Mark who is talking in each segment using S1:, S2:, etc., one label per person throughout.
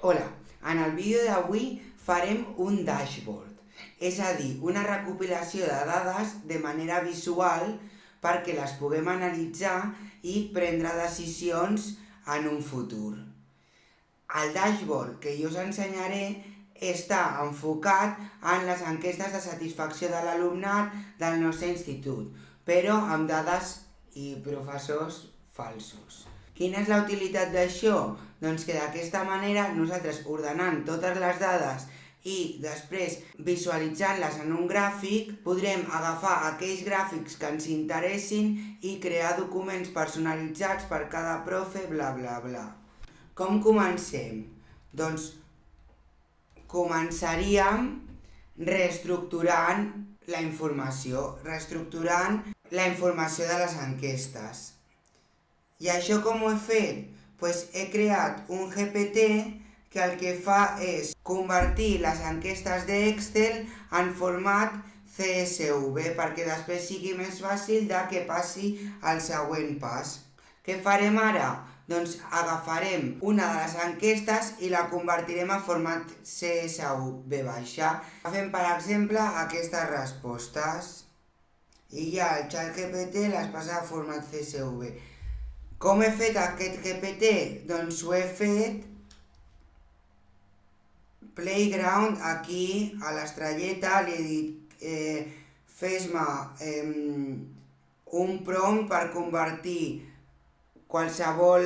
S1: Hola, en el vídeo d'avui farem un dashboard, és a dir, una recopilació de dades de manera visual perquè les puguem analitzar i prendre decisions en un futur. El dashboard que jo us ensenyaré està enfocat en les enquestes de satisfacció de l'alumnat del nostre institut, però amb dades i professors falsos. Quina és la utilitat d'això? Doncs que d'aquesta manera nosaltres ordenant totes les dades i després visualitzant-les en un gràfic podrem agafar aquells gràfics que ens interessin i crear documents personalitzats per cada profe, bla bla bla. Com comencem? Doncs començaríem reestructurant la informació de les enquestes. I això com ho he fet? Doncs he creat un GPT que el que fa és convertir les enquestes d'Excel en format CSV perquè després sigui més fàcil que passi al següent pas. Què farem ara? Doncs agafarem una de les enquestes i la convertirem a format CSV baixa. Agafem, per exemple, aquestes respostes i ja el ChatGPT les passa a format CSV. Com he fet aquest GPT? Doncs ho he fet Playground, aquí a l'estrelleta li he dit fes-me un prompt per convertir qualsevol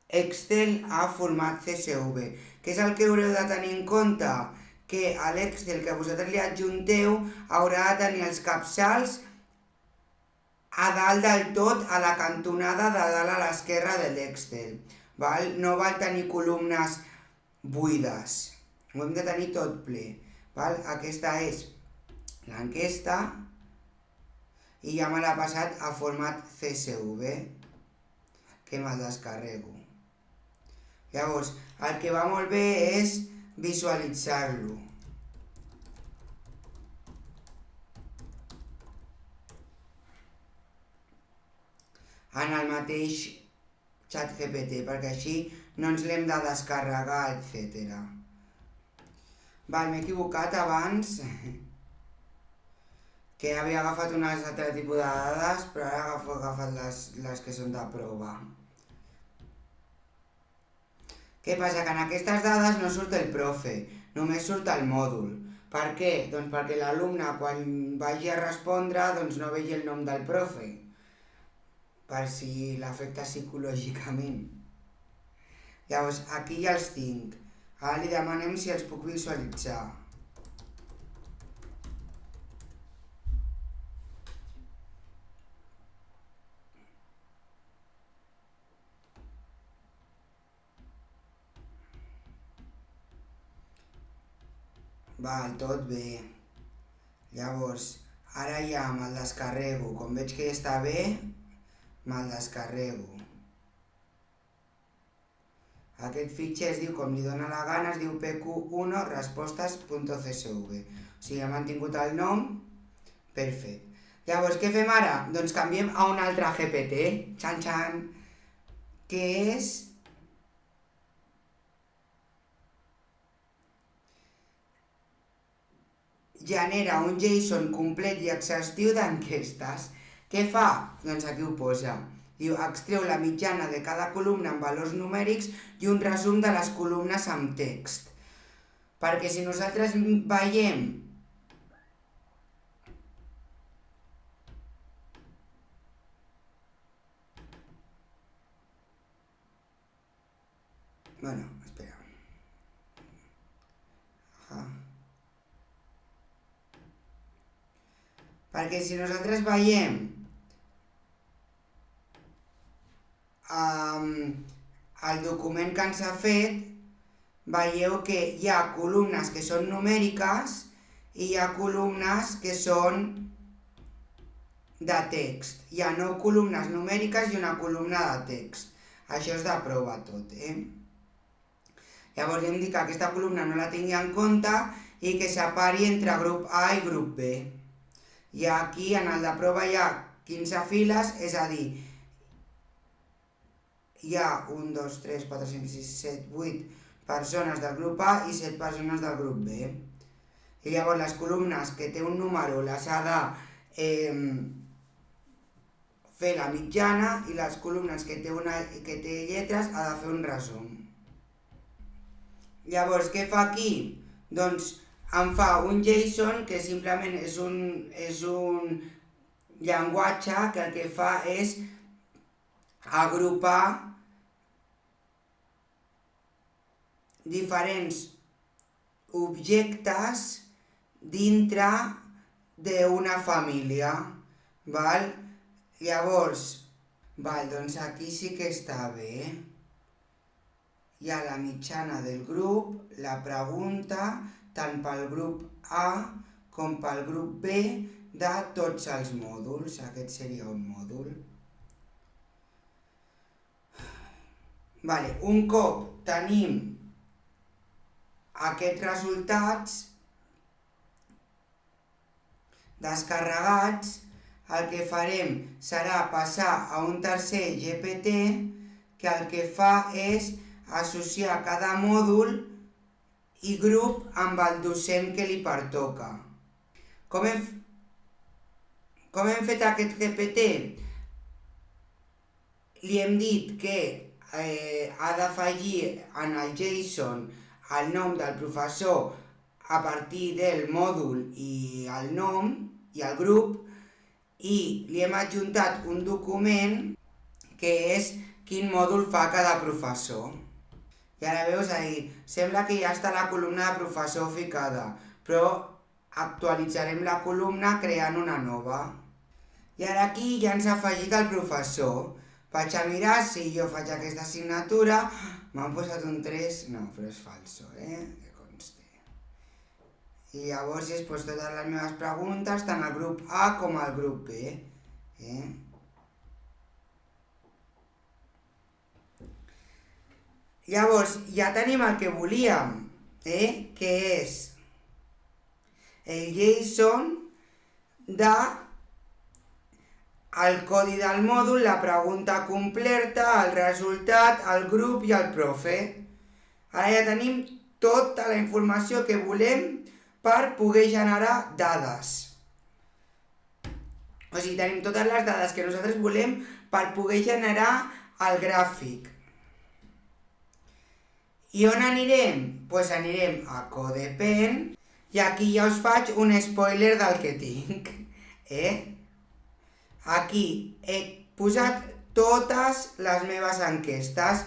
S1: Excel a format CSV. Què és el que haureu de tenir en compte? Que a l'Excel que vosaltres li adjunteu haurà de tenir els capçals a dalt del tot, a la cantonada de dalt a l'esquerra de l'Excel. No val tenir columnes buides, ho hem de tenir tot ple. Aquesta és l'enquesta i ja me l'ha passat a format CSV, que me'l descarrego. Llavors, el que va molt bé és visualitzar-lo. En el mateix ChatGPT, perquè així no ens l'hem de descarregar, etc. M'he equivocat abans, que havia agafat un altre tipus de dades, però ara he agafat les que són de prova. Què passa? Que en aquestes dades no surt el profe, només surt el mòdul. Per què? Doncs perquè l'alumne quan vagi a respondre no vegi el nom del profe, per si l'afecta psicològicament. Llavors, aquí ja els tinc. Ara li demanem si els puc visualitzar. Tot bé. Llavors, ara ja me'l descarrego. Com veig que ja està bé, me'l descarrego. Aquest fitxer es diu, com li dóna la gana, es diu pq1 respostes.csv. O sigui, ha mantingut el nom, perfecte. Llavors, què fem ara? Doncs canviem a un altre GPT, xan-xan, que és genera un JSON complet i exhaustiu d'enquestes. Què fa? Doncs aquí ho posa. Diu, extreu la mitjana de cada columna amb valors numèrics i un resum de les columnes amb text. Perquè si nosaltres veiem espera. Perquè si nosaltres veiem el document que ens ha fet, veieu que hi ha columnes que són numèriques i hi ha columnes que són de text. Hi ha 9 columnes numèriques i una columna de text. Això és de prova tot, Llavors li hem dit que aquesta columna no la tingui en compte i que separi entre grup A i grup B. I aquí en el de prova hi ha 15 files, és a dir, hi ha 1, 2, 3, 4, 5, 6, 7, 8 persones del grup A i 7 persones del grup B. I llavors les columnes que té un número les ha de fer la mitjana i les columnes que té lletres ha de fer un resum. Llavors, què fa aquí? Doncs em fa un JSON que simplement és un llenguatge que el que fa és agrupar diferents objectes dintre d'una família, val? Llavors, doncs aquí sí que està bé. Hi ha la mitjana del grup, la pregunta, tant pel grup A com pel grup B, de tots els mòduls. Aquest seria un mòdul. Un cop tenim aquests resultats descarregats, el que farem serà passar a un tercer GPT que el que fa és associar cada mòdul i grup amb el docent que li pertoca. Com hem fet aquest GPT? Li hem dit que ha d'afegir en el JSON el nom del professor a partir del mòdul i el nom i el grup, i li hem adjuntat un document que és quin mòdul fa cada professor. I ara veus, sembla que ja està la columna de professor ficada, però actualitzarem la columna creant una nova. I ara aquí ja ens ha afegit el professor. Vaig a mirar si jo faig aquesta assignatura. M'han posat un 3, no, però és falso, que conste. I llavors he posat totes les meves preguntes, tant al grup A com al grup B. Llavors, ja tenim el que volíem, que és el JSON el codi del mòdul, la pregunta completa, el resultat, el grup i el profe. Ara ja tenim tota la informació que volem per poder generar dades. O sigui, tenim totes les dades que nosaltres volem per poder generar el gràfic. I on anirem? Doncs anirem a CodePen i aquí ja us faig un spoiler del que tinc. Aquí he posat totes les meves enquestes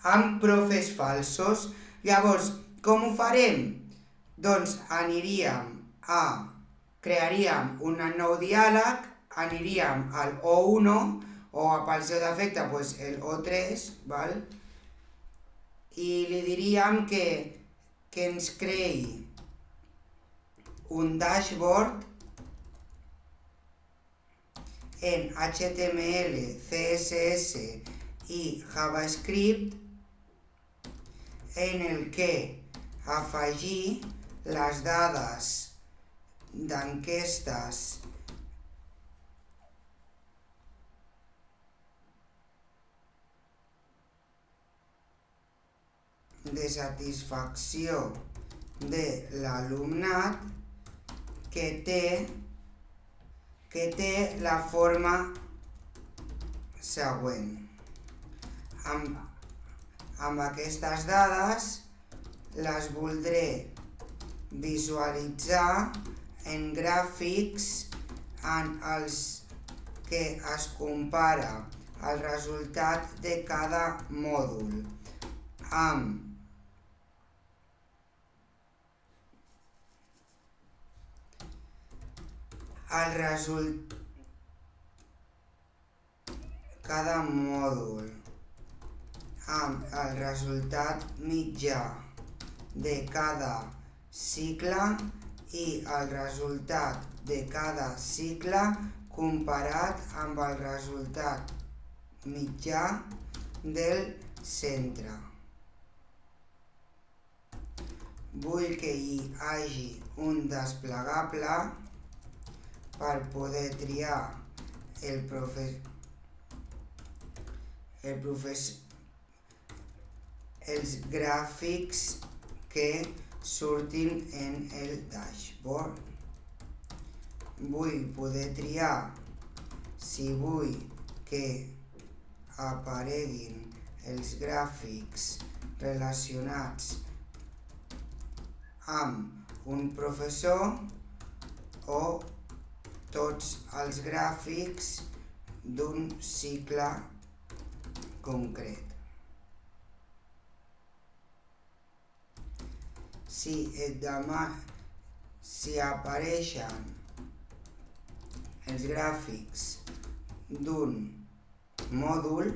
S1: amb profes falsos. Llavors, com ho farem? Doncs crearíem un nou diàleg, aniríem al O1 o pel seu defecte el O3, val? I li diríem que ens creï un dashboard en HTML, CSS i JavaScript en el que afegir les dades d'enquestes de satisfacció de l'alumnat que té la forma següent. Amb aquestes dades les voldré visualitzar en gràfics en els que es compara el resultat de cada mòdul amb cada mòdul amb el resultat mitjà de cada cicle i el resultat de cada cicle comparat amb el resultat mitjà del centre. Vull que hi hagi un desplegable per poder triar el els gràfics que surtin en el dashboard. Vull poder triar si vull que apareguin els gràfics relacionats amb un professor o tots els gràfics d'un cicle concret. Si apareixen els gràfics d'un mòdul,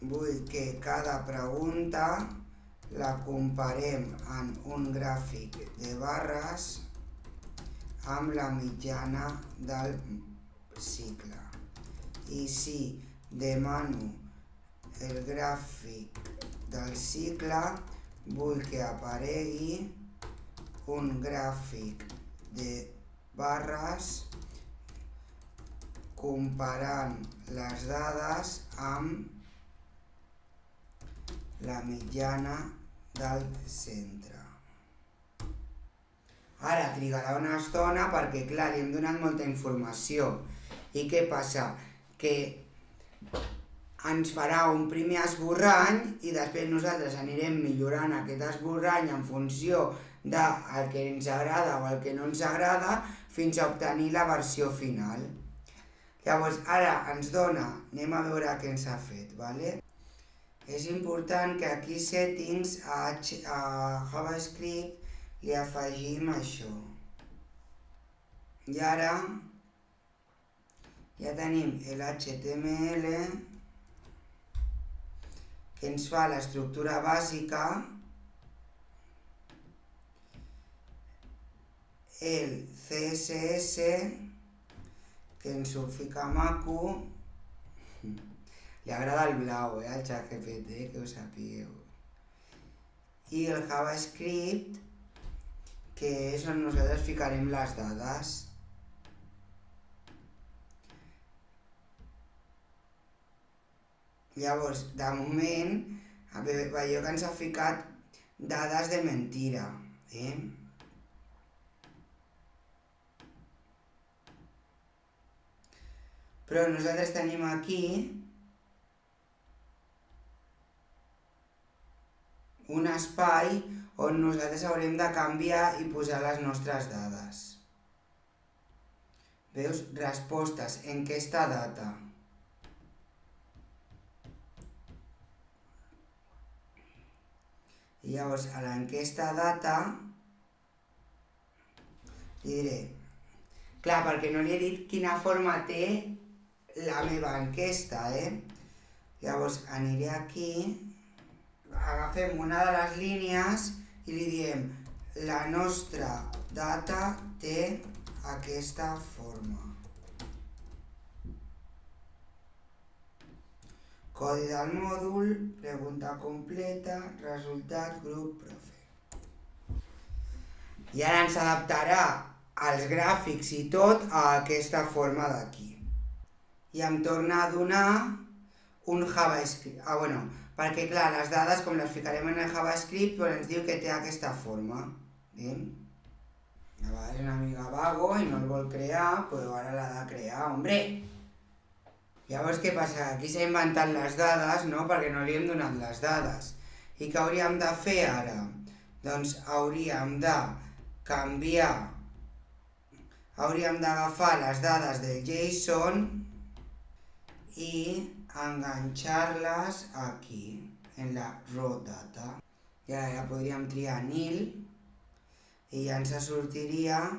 S1: vull que cada pregunta la comparem en un gràfic de barres amb la mitjana del cicle. I si demano el gràfic del cicle, vull que aparegui un gràfic de barres comparant les dades amb la mitjana del centre. Ara trigarà una estona perquè, clar, li hem donat molta informació. I què passa? Que ens farà un primer esborrany i després nosaltres anirem millorant aquest esborrany en funció del que ens agrada o el que no ens agrada fins a obtenir la versió final. Llavors, ara ens dona, anem a veure què ens ha fet, ¿vale? És important que aquí settings a JavaScript li afegim això. I ara ja tenim l'HTML que ens fa l'estructura bàsica, el CSS que ens ho fica maco. Li agrada el blau, al ChatGPT, que ho sapigueu. I el JavaScript, que és on nosaltres ficarem les dades. Llavors, de moment, veieu que ens ha ficat dades de mentira. Però nosaltres tenim aquí un espai on nosaltres haurem de canviar i posar les nostres dades. Veus? Respostes, enquesta data. I llavors a l'enquesta data li diré, clar, perquè no li he dit quina forma té la meva enquesta, Llavors aniré aquí, agafem una de les línies i li diem la nostra data té aquesta forma. Codi del mòdul, pregunta completa, resultat, grup, profe. I ara ens adaptarà els gràfics i tot a aquesta forma d'aquí. I em torna a donar un JavaScript. Perquè clar, les dades com les ficarem en el JavaScript, però ens diu que té aquesta forma. A vegades és una mica vago i no el vol crear, però ara l'ha de crear, hombre! Llavors, què passa? Aquí s'ha inventat les dades, no? Perquè no li hem donat les dades. I què hauríem de fer ara? Doncs hauríem de canviar, hauríem d'agafar les dades del JSON i enganxar-les aquí, en la raw data. I ara ja podríem triar nil i ja ens sortiria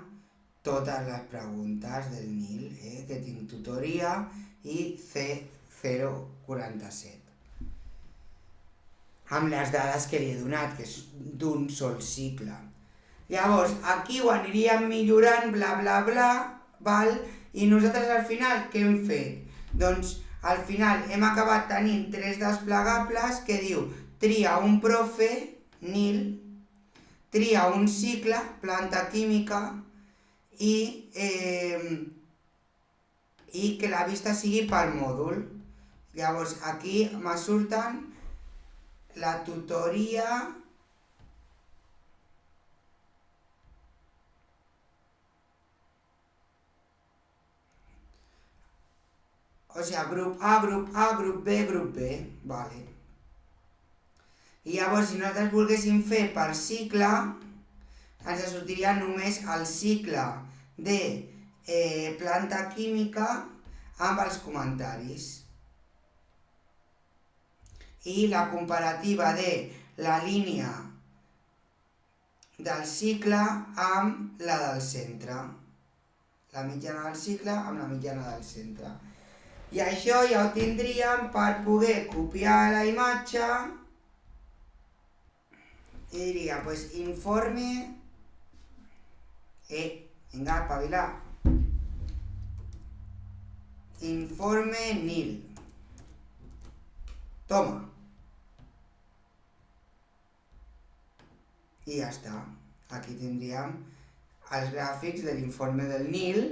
S1: totes les preguntes del nil, que tinc tutoria i C047. Amb les dades que li he donat, que és d'un sol cicle. Llavors, aquí ho aniríem millorant, bla, bla, bla, val? I nosaltres al final, què hem fet? Doncs, al final hem acabat tenint 3 desplegables que diu tria un profe, nil, tria un cicle, planta química, i que la vista sigui pel mòdul. Llavors, aquí me surten la tutoria o sigui, grup A, grup B, vale. I llavors, si nosaltres volguéssim fer per cicle, ens sortiria només el cicle de planta química amb els comentaris. I la comparativa de la línia del cicle amb la del centre. La mitjana del cicle amb la mitjana del centre. I això ja ho tindríem per poder copiar la imatge i diria, doncs, informe... vinga, espavilar. Informe NIL. Toma. I ja està. Aquí tindríem els gràfics de l'informe del NIL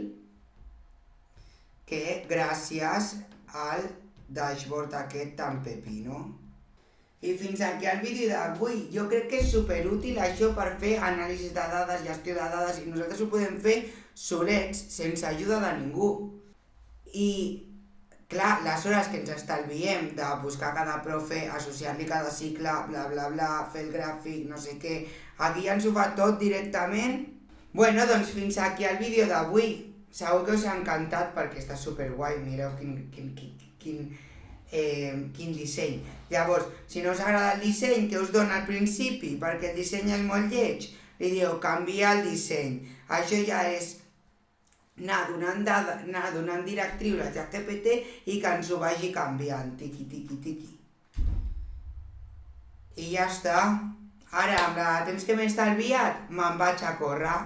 S1: que gràcies al dashboard aquest tan pepino. I fins aquí el vídeo d'avui. Jo crec que és superútil això per fer anàlisis de dades, gestió de dades, i nosaltres ho podem fer solets, sense ajuda de ningú. I, clar, les hores que ens estalviem de buscar cada profe, associar-li cada cicle, bla bla bla, fer el gràfic, no sé què, aquí ja ens ho fa tot directament. Bueno, doncs fins aquí el vídeo d'avui. Segur que us ha encantat perquè està superguai, mireu quin disseny. Llavors, si no us agrada el disseny que us dona al principi perquè el disseny és molt lleig, li dieu canvia el disseny. Això ja és anar donant directrius a ChatGPT i que ens ho vagi canviant, tiqui. I ja està. Ara, amb el temps que m'he estalviat, me'n vaig a córrer.